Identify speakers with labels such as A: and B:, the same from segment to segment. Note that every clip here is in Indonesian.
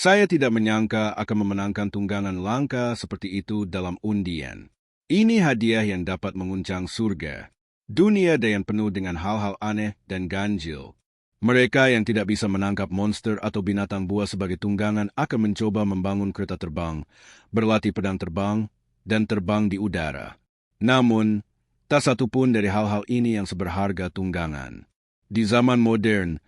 A: Saya tidak menyangka akan memenangkan tunggangan langka seperti itu dalam undian. Ini hadiah yang dapat menguncang surga. Dunia yang penuh dengan hal-hal aneh dan ganjil. Mereka yang tidak bisa menangkap monster atau binatang buas sebagai tunggangan akan mencoba membangun kereta terbang, berlatih pedang terbang, dan terbang di udara. Namun, tak satu pun dari hal-hal ini yang seberharga tunggangan. Di zaman modern,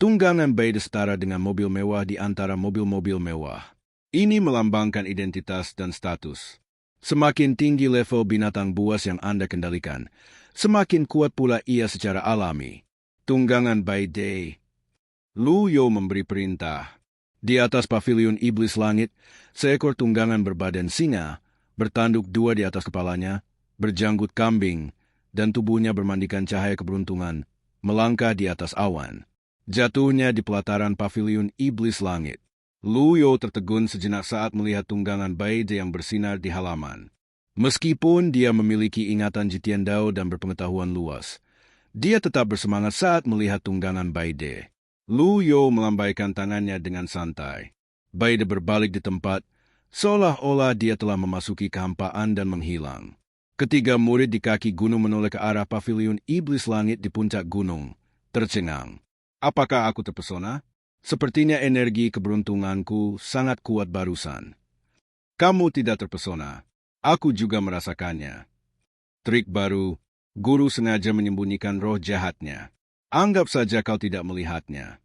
A: tunggangan bayi setara dengan mobil mewah di antara mobil-mobil mewah. Ini melambangkan identitas dan status. Semakin tinggi level binatang buas yang Anda kendalikan, semakin kuat pula ia secara alami. Tunggangan by day. Lu Yo memberi perintah. Di atas pavilion iblis langit, seekor tunggangan berbadan singa, bertanduk dua di atas kepalanya, berjanggut kambing, dan tubuhnya bermandikan cahaya keberuntungan, melangkah di atas awan. Jatuhnya di pelataran pavilion iblis langit. Lu Yo tertegun sejenak saat melihat tunggangan by day yang bersinar di halaman. Meskipun dia memiliki ingatan Jitian Dao dan berpengetahuan luas, dia tetap bersemangat saat melihat tunggangan Baide. Lu Yo melambaikan tangannya dengan santai. Baide berbalik di tempat, seolah-olah dia telah memasuki kehampaan dan menghilang. Ketiga murid di kaki gunung menoleh ke arah pavilion iblis langit di puncak gunung, tercengang. Apakah aku terpesona? Sepertinya energi keberuntunganku sangat kuat barusan. Kamu tidak terpesona. Aku juga merasakannya. Trik baru. Guru sengaja menyembunyikan roh jahatnya. Anggap saja kau tidak melihatnya.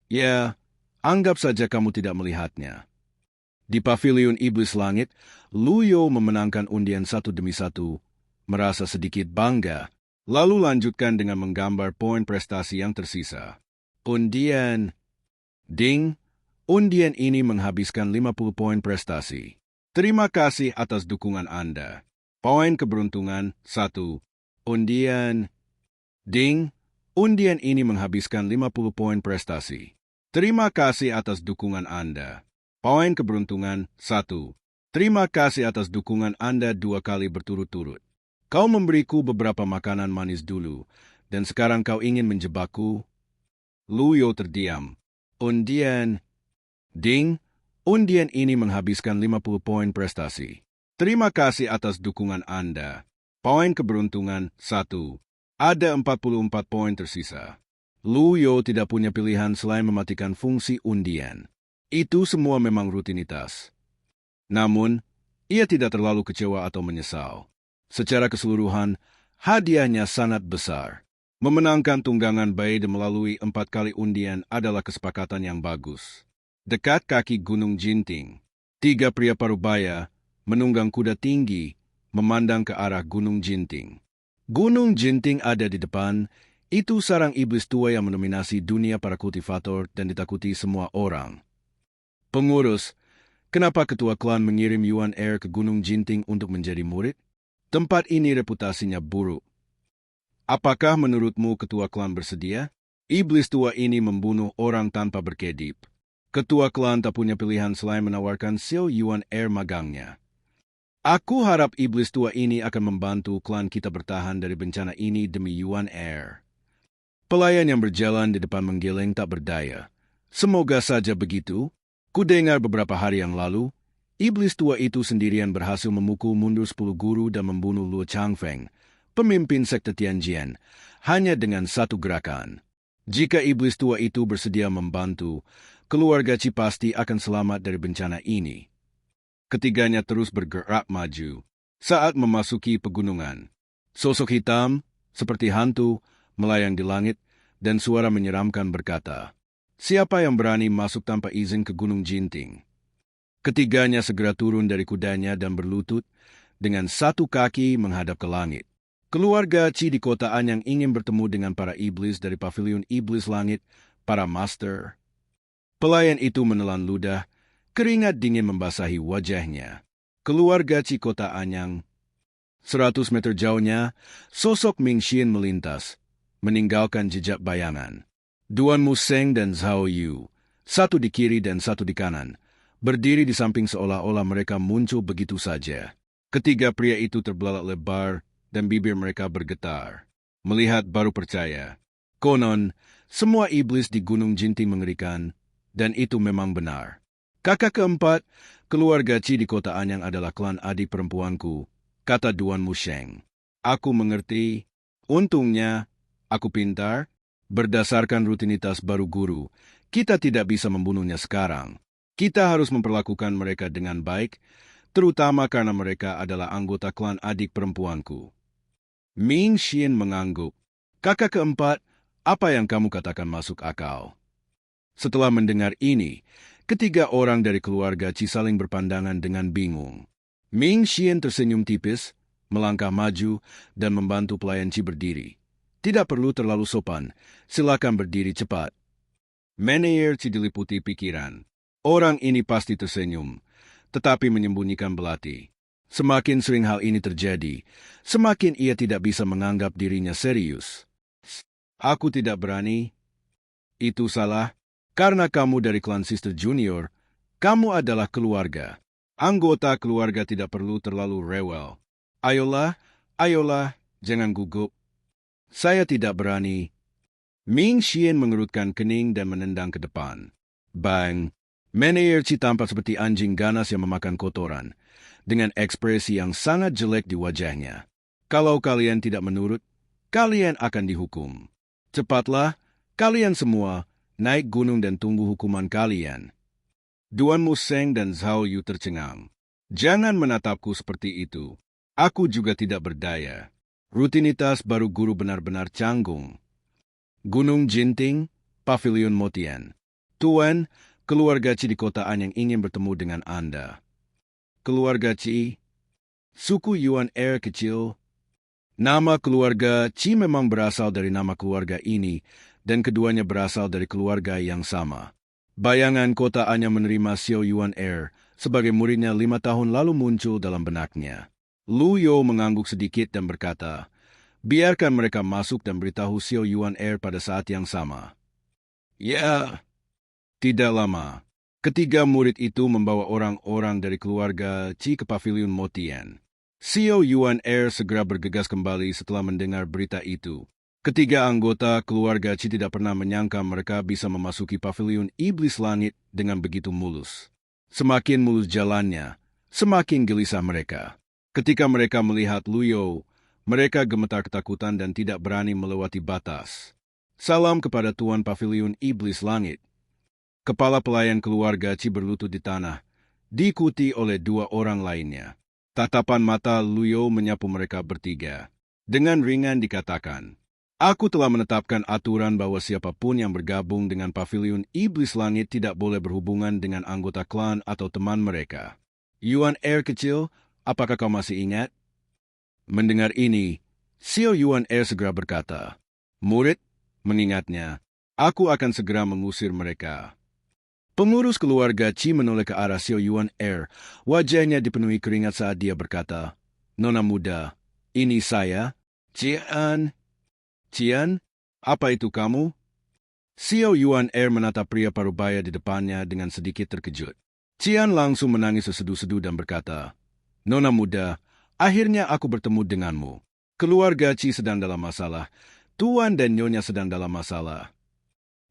A: Ya, anggap saja kamu tidak melihatnya. Di pavilion iblis langit, Lu Yo memenangkan undian satu demi satu, merasa sedikit bangga, lalu lanjutkan dengan menggambar poin prestasi yang tersisa. Undian. Ding, undian ini menghabiskan 50 poin prestasi. Terima kasih atas dukungan Anda. Poin keberuntungan 1. Undian. Ding, undian ini menghabiskan 50 poin prestasi. Terima kasih atas dukungan Anda. Poin keberuntungan 1. Terima kasih atas dukungan Anda 2 kali berturut-turut. Kau memberiku beberapa makanan manis dulu, dan sekarang kau ingin menjebakku? Lu Yo terdiam. Undian. Ding, undian ini menghabiskan 50 poin prestasi. Terima kasih atas dukungan Anda. Poin keberuntungan 1. Ada 44 poin tersisa. Lu Yo tidak punya pilihan selain mematikan fungsi undian. Itu semua memang rutinitas. Namun, ia tidak terlalu kecewa atau menyesal. Secara keseluruhan, hadiahnya sangat besar. Memenangkan tunggangan Baide melalui 4 kali undian adalah kesepakatan yang bagus. Dekat kaki Gunung Jinting, 3 pria parubaya menunggang kuda tinggi, memandang ke arah Gunung Jinting. Gunung Jinting ada di depan, itu sarang iblis tua yang mendominasi dunia para kultivator dan ditakuti semua orang. Pengurus, kenapa ketua klan mengirim Yuan Air ke Gunung Jinting untuk menjadi murid? Tempat ini reputasinya buruk. Apakah menurutmu ketua klan bersedia? Iblis tua ini membunuh orang tanpa berkedip. Ketua klan tak punya pilihan selain menawarkan Sil Yuan Air magangnya. Aku harap iblis tua ini akan membantu klan kita bertahan dari bencana ini demi Yuan Air. Pelayan yang berjalan di depan menggeleng tak berdaya. Semoga saja begitu. Kudengar beberapa hari yang lalu, iblis tua itu sendirian berhasil memukul mundur 10 guru dan membunuh Luo Changfeng, pemimpin sekte Tianjian, hanya dengan satu gerakan. Jika iblis tua itu bersedia membantu, keluarga Qi pasti akan selamat dari bencana ini. Ketiganya terus bergerak maju. Saat memasuki pegunungan, sosok hitam, seperti hantu, melayang di langit, dan suara menyeramkan berkata, "Siapa yang berani masuk tanpa izin ke Gunung Jinting?" Ketiganya segera turun dari kudanya dan berlutut, dengan satu kaki menghadap ke langit. Keluarga Qi di kota Anyang ingin bertemu dengan para iblis dari pavilion iblis langit, para master. Pelayan itu menelan ludah, keringat dingin membasahi wajahnya. Keluarga Qi kota Anyang. 100 meter jauhnya, sosok Ming Xian melintas, meninggalkan jejak bayangan. Duan Museng dan Zhao Yu, satu di kiri dan satu di kanan, berdiri di samping seolah-olah mereka muncul begitu saja. Ketiga pria itu terbelalak lebar dan bibir mereka bergetar. Melihat baru percaya. Konon, semua iblis di Gunung Jinting mengerikan, dan itu memang benar. Kakak keempat, keluarga Ci di kota Anyang adalah klan adik perempuanku, kata Duan Musheng. Aku mengerti. Untungnya, aku pintar. Berdasarkan rutinitas baru guru, kita tidak bisa membunuhnya sekarang. Kita harus memperlakukan mereka dengan baik, terutama karena mereka adalah anggota klan adik perempuanku. Ming Xian mengangguk. Kakak keempat, apa yang kamu katakan masuk akal? Setelah mendengar ini, ketiga orang dari keluarga Ci saling berpandangan dengan bingung. Ming Xian tersenyum tipis, melangkah maju, dan membantu pelayan Ci berdiri. Tidak perlu terlalu sopan, silakan berdiri cepat. Meneer Ci diliputi pikiran. Orang ini pasti tersenyum, tetapi menyembunyikan belati. Semakin sering hal ini terjadi, semakin ia tidak bisa menganggap dirinya serius. Aku tidak berani. Itu salah. Karena kamu dari klan Sister Junior, kamu adalah keluarga. Anggota keluarga tidak perlu terlalu rewel. Ayolah, jangan gugup. Saya tidak berani. Ming Xian mengerutkan kening dan menendang ke depan. Bang! Meneer Ci tampak seperti anjing ganas yang memakan kotoran, dengan ekspresi yang sangat jelek di wajahnya. Kalau kalian tidak menurut, kalian akan dihukum. Cepatlah, kalian semua, naik gunung dan tunggu hukuman kalian. Duan Musheng dan Zhao Yu tercengang. Jangan menatapku seperti itu. Aku juga tidak berdaya. Rutinitas baru guru benar-benar canggung. Gunung Jinting, Pavilion Motian. Tuan, keluarga Ci di kota Anyang ingin bertemu dengan Anda. Keluarga Ci? Suku Yuan Air kecil? Nama keluarga Ci memang berasal dari nama keluarga ini, dan keduanya berasal dari keluarga yang sama. Bayangan kota Anyang menerima Xiao Yuan Air sebagai muridnya 5 tahun lalu muncul dalam benaknya. Lu Yo mengangguk sedikit dan berkata, biarkan mereka masuk dan beritahu Xiao Yuan Air pada saat yang sama. Ya, tidak lama. Ketiga murid itu membawa orang-orang dari keluarga Ci ke Pavilion Motian. Xiao Yuan Air segera bergegas kembali setelah mendengar berita itu. Ketiga anggota keluarga Ci tidak pernah menyangka mereka bisa memasuki Pavilion Iblis Langit dengan begitu mulus. Semakin mulus jalannya, semakin gelisah mereka. Ketika mereka melihat Lu Yo, mereka gemetar ketakutan dan tidak berani melewati batas. Salam kepada Tuan Pavilion Iblis Langit. Kepala pelayan keluarga Ci berlutut di tanah, diikuti oleh 2 orang lainnya. Tatapan mata Lu Yo menyapu mereka bertiga. Dengan ringan dikatakan, aku telah menetapkan aturan bahwa siapapun yang bergabung dengan Pavilion Iblis Langit tidak boleh berhubungan dengan anggota klan atau teman mereka. Yuan Air kecil, apakah kau masih ingat? Mendengar ini, Xiao Yuan Air segera berkata, murid, mengingatnya, aku akan segera mengusir mereka. Pengurus keluarga Ci menoleh ke arah Xiao Yuan Air. Wajahnya dipenuhi keringat saat dia berkata, Nona muda, ini saya, Cian. Cian, apa itu kamu? Xiao Yuan Air menatap pria parubaya di depannya dengan sedikit terkejut. Cian langsung menangis sesedu-sedu dan berkata, Nona muda, akhirnya aku bertemu denganmu. Keluarga Ci sedang dalam masalah. Tuan dan Nyonya sedang dalam masalah.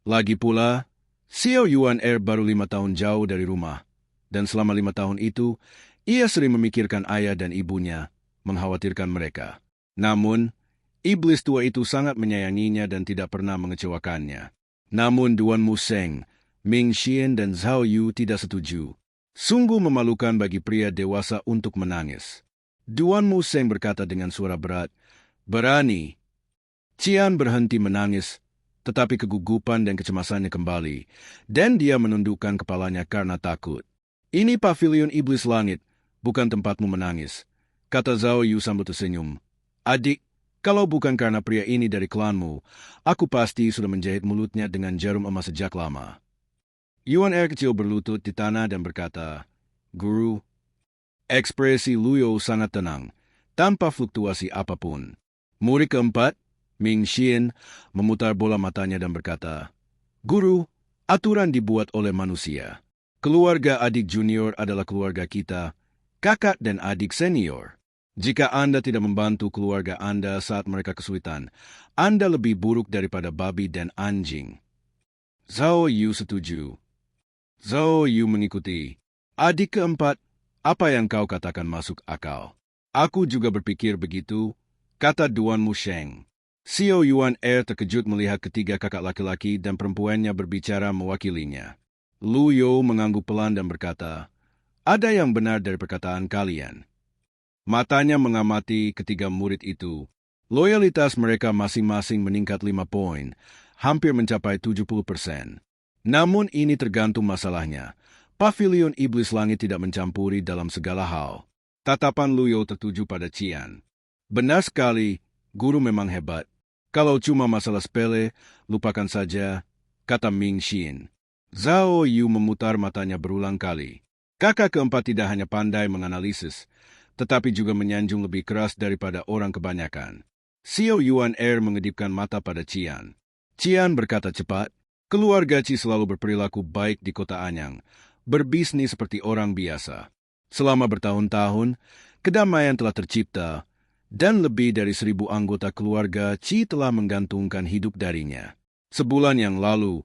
A: Lagi pula, Xiao Yuan Air baru 5 tahun jauh dari rumah. Dan selama 5 tahun itu, ia sering memikirkan ayah dan ibunya, mengkhawatirkan mereka. Namun, iblis tua itu sangat menyayanginya dan tidak pernah mengecewakannya. Namun Duan Musheng, Ming Xian dan Zhao Yu tidak setuju. Sungguh memalukan bagi pria dewasa untuk menangis. Duan Musheng berkata dengan suara berat, berani. Cian berhenti menangis, tetapi kegugupan dan kecemasannya kembali, dan dia menundukkan kepalanya karena takut. Ini Pavilion Iblis Langit, bukan tempatmu menangis, kata Zhao Yu sambil tersenyum. Adik, kalau bukan karena pria ini dari klanmu, aku pasti sudah menjahit mulutnya dengan jarum emas sejak lama. Yuan Air kecil berlutut di tanah dan berkata, Guru, ekspresi Lu Yo sangat tenang, tanpa fluktuasi apapun. Murid keempat, Ming Xian, memutar bola matanya dan berkata, Guru, aturan dibuat oleh manusia. Keluarga adik junior adalah keluarga kita, kakak dan adik senior. Jika Anda tidak membantu keluarga Anda saat mereka kesulitan, Anda lebih buruk daripada babi dan anjing. Zhao Yu setuju. Zhao Yu mengikuti. Adik keempat, apa yang kau katakan masuk akal. Aku juga berpikir begitu, kata Duan Musheng. Xiao Yuan terkejut melihat ketiga kakak laki-laki dan perempuannya berbicara mewakilinya. Lu You mengangguk pelan dan berkata, ada yang benar dari perkataan kalian. Matanya mengamati ketiga murid itu. Loyalitas mereka masing-masing meningkat 5 poin, hampir mencapai 70%. Namun ini tergantung masalahnya. Pavilion Iblis Langit tidak mencampuri dalam segala hal. Tatapan Lu You tertuju pada Qian. Benar sekali, guru memang hebat. Kalau cuma masalah sepele, lupakan saja, kata Ming Xin. Zhao Yu memutar matanya berulang kali. Kakak keempat tidak hanya pandai menganalisis, tetapi juga menyanjung lebih keras daripada orang kebanyakan. Xiao Yuan mengedipkan mata pada Qian. Qian berkata cepat, keluarga Qi selalu berperilaku baik di kota Anyang, berbisnis seperti orang biasa. Selama bertahun-tahun, kedamaian telah tercipta, dan lebih dari 1.000 anggota keluarga Qi telah menggantungkan hidup darinya. Sebulan yang lalu,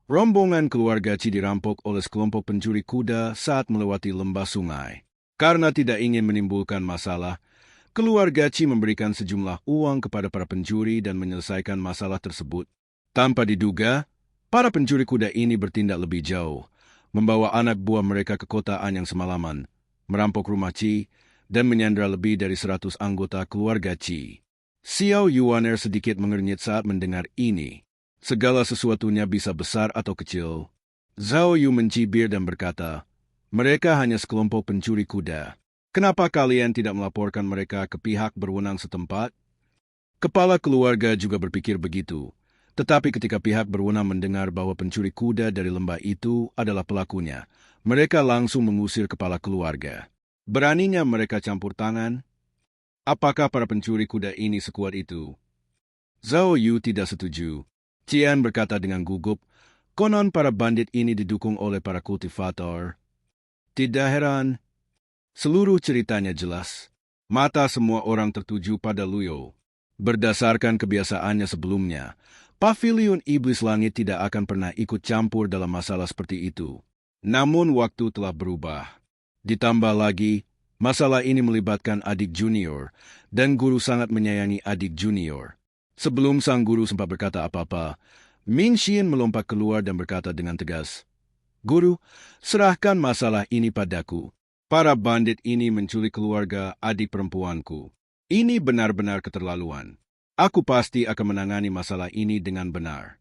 A: rombongan keluarga Qi dirampok oleh sekelompok pencuri kuda saat melewati lembah sungai. Karena tidak ingin menimbulkan masalah, keluarga Qi memberikan sejumlah uang kepada para pencuri dan menyelesaikan masalah tersebut. Tanpa diduga, para pencuri kuda ini bertindak lebih jauh, membawa anak buah mereka ke kota Anyang semalaman, merampok rumah Qi, dan menyandera lebih dari 100 anggota keluarga Qi. Xiao Yuan sedikit mengernyit saat mendengar ini. Segala sesuatunya bisa besar atau kecil. Zhao Yu mencibir dan berkata, mereka hanya sekelompok pencuri kuda. Kenapa kalian tidak melaporkan mereka ke pihak berwenang setempat? Kepala keluarga juga berpikir begitu. Tetapi ketika pihak berwenang mendengar bahwa pencuri kuda dari lembah itu adalah pelakunya, mereka langsung mengusir kepala keluarga. Beraninya mereka campur tangan? Apakah para pencuri kuda ini sekuat itu? Zhao Yu tidak setuju. Qian berkata dengan gugup, konon para bandit ini didukung oleh para kultivator. Tidak heran. Seluruh ceritanya jelas. Mata semua orang tertuju pada Lu You. Berdasarkan kebiasaannya sebelumnya, Pavilion Iblis Langit tidak akan pernah ikut campur dalam masalah seperti itu. Namun waktu telah berubah. Ditambah lagi, masalah ini melibatkan adik junior, dan guru sangat menyayangi adik junior. Sebelum sang guru sempat berkata apa-apa, Ming Xin melompat keluar dan berkata dengan tegas, Guru, serahkan masalah ini padaku. Para bandit ini menculik keluarga adik perempuanku. Ini benar-benar keterlaluan. Aku pasti akan menangani masalah ini dengan benar.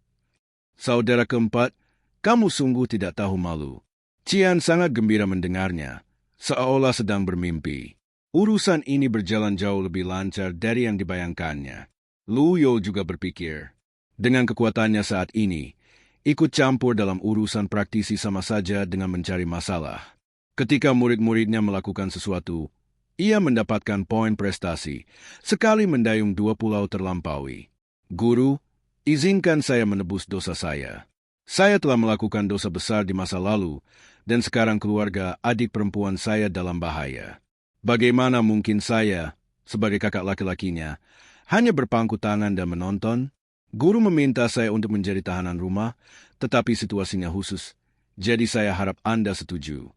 A: Saudara keempat, kamu sungguh tidak tahu malu. Qian sangat gembira mendengarnya, seolah sedang bermimpi. Urusan ini berjalan jauh lebih lancar dari yang dibayangkannya. Lu You juga berpikir, dengan kekuatannya saat ini, ikut campur dalam urusan praktisi sama saja dengan mencari masalah. Ketika murid-muridnya melakukan sesuatu, ia mendapatkan poin prestasi, sekali mendayung 2 pulau terlampaui. Guru, izinkan saya menebus dosa saya. Saya telah melakukan dosa besar di masa lalu, dan sekarang keluarga adik perempuan saya dalam bahaya. Bagaimana mungkin saya, sebagai kakak laki-lakinya, hanya berpangku tangan dan menonton? Guru meminta saya untuk menjadi tahanan rumah, tetapi situasinya khusus, jadi saya harap Anda setuju.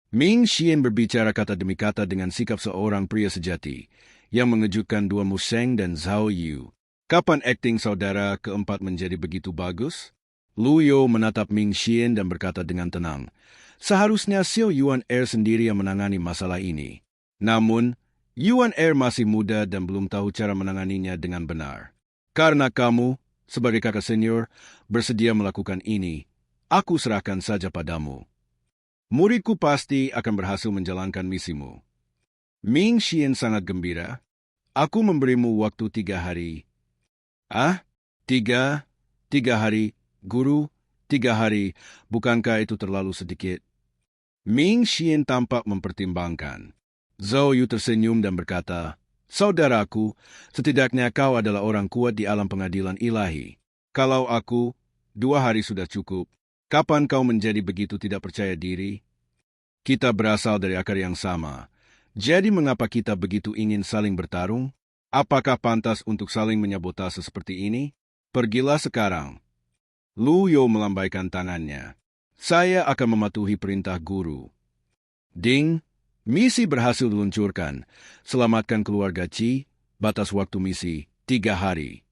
A: Ming Xin berbicara kata demi kata dengan sikap seorang pria sejati, yang mengejutkan Duan Musheng dan Zhao Yu. Kapan akting saudara keempat menjadi begitu bagus? Lu You menatap Ming Xin dan berkata dengan tenang, seharusnya Xiao Yuan sendiri yang menangani masalah ini. Namun, Yuan masih muda dan belum tahu cara menanganinya dengan benar. Karena kamu, sebagai kakak senior, bersedia melakukan ini, aku serahkan saja padamu. Muridku pasti akan berhasil menjalankan misimu. Ming Xin sangat gembira. Aku memberimu waktu 3 hari. Ah, 3 hari, guru, 3 hari, bukankah itu terlalu sedikit? Ming Xin tampak mempertimbangkan. Zhao Yu tersenyum dan berkata, saudaraku, setidaknya kau adalah orang kuat di alam pengadilan ilahi. Kalau aku, 2 hari sudah cukup. Kapan kau menjadi begitu tidak percaya diri? Kita berasal dari akar yang sama. Jadi mengapa kita begitu ingin saling bertarung? Apakah pantas untuk saling menyabotase seperti ini? Pergilah sekarang. Lu You melambaikan tangannya. Saya akan mematuhi perintah guru. Ding, misi berhasil diluncurkan. Selamatkan keluarga Qi, batas waktu misi, 3 hari.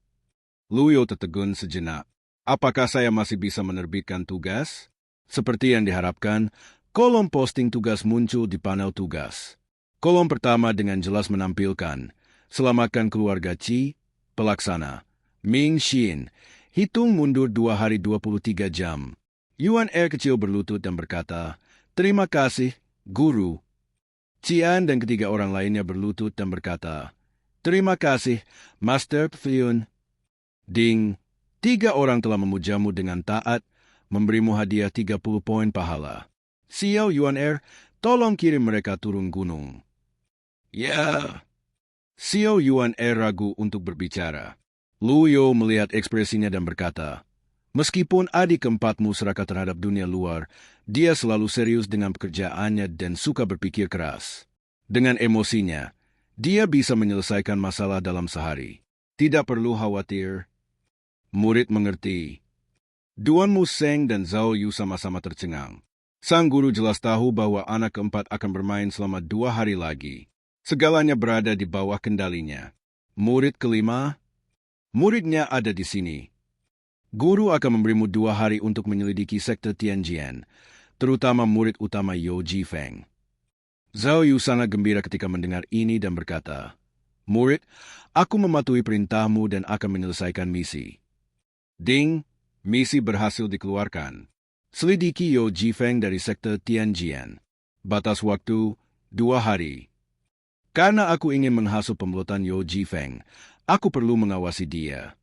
A: Luyo tertegun sejenak. Apakah saya masih bisa menerbitkan tugas? Seperti yang diharapkan, kolom posting tugas muncul di panel tugas. Kolom pertama dengan jelas menampilkan, selamatkan keluarga Qi, pelaksana. Ming Xin, hitung mundur 2 hari 23 jam. Yuan Er kecil berlutut dan berkata, terima kasih, guru. Cian dan ketiga orang lainnya berlutut dan berkata, terima kasih, Master Pavilion. Ding, 3 orang telah memujamu dengan taat, memberimu hadiah 30 poin pahala. Xiao Yuan Er, tolong kirim mereka turun gunung. Ya. Xiao Yuan Er ragu untuk berbicara. Luyo melihat ekspresinya dan berkata, meskipun adik keempatmu serakah terhadap dunia luar, dia selalu serius dengan pekerjaannya dan suka berpikir keras. Dengan emosinya, dia bisa menyelesaikan masalah dalam sehari. Tidak perlu khawatir. Murid mengerti. Duan Mu Seng dan Zhao Yu sama-sama tercengang. Sang guru jelas tahu bahwa anak keempat akan bermain selama 2 hari lagi. Segalanya berada di bawah kendalinya. Murid kelima, muridnya ada di sini. Guru akan memberimu 2 hari untuk menyelidiki sekte Tianjian, terutama murid utama Yo Jifeng. Zhao Yu sangat gembira ketika mendengar ini dan berkata, murid, aku mematuhi perintahmu dan akan menyelesaikan misi. Ding, misi berhasil dikeluarkan. Selidiki Yo Jifeng dari sekte Tianjian. Batas waktu, 2 hari. Karena aku ingin menghasut pembelotan Yo Jifeng, aku perlu mengawasi dia.